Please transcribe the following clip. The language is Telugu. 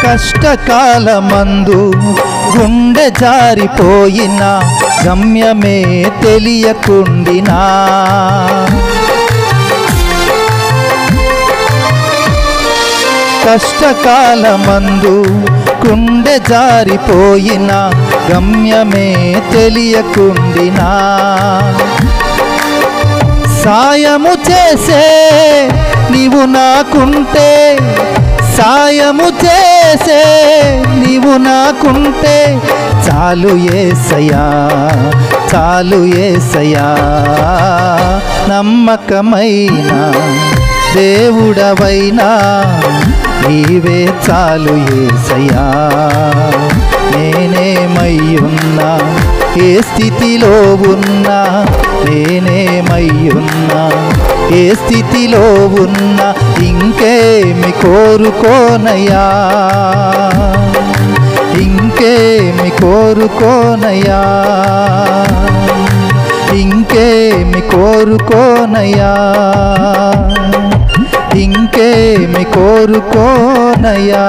కష్టకాలమందు గుండె జారిపోయిన గమ్యమే తెలియకుండినా కష్టకాలమందు గుండె జారిపోయిన గమ్యమే తెలియకుండినా సాయము చేసే నీవు నాకుంటే సాయము చేసే నీవు నాకుంటే చాలు యేసయ్యా చాలు యేసయ్యా నమ్మకమైన దేవుడవైనా నీవే చాలు యేసయ్యా నేనేమయ్యున్నా ఏ స్థితిలో ఉన్నా నేనేమయ్యున్నా ఏ స్థితిలో ఉన్నా ఇంకేమి కోరుకోనయ్యా ఇంకేమి కోరుకోనయ్యా ఇంకేమి కోరుకోనయ్యా ఇంకేమి కోరుకోనయ్యా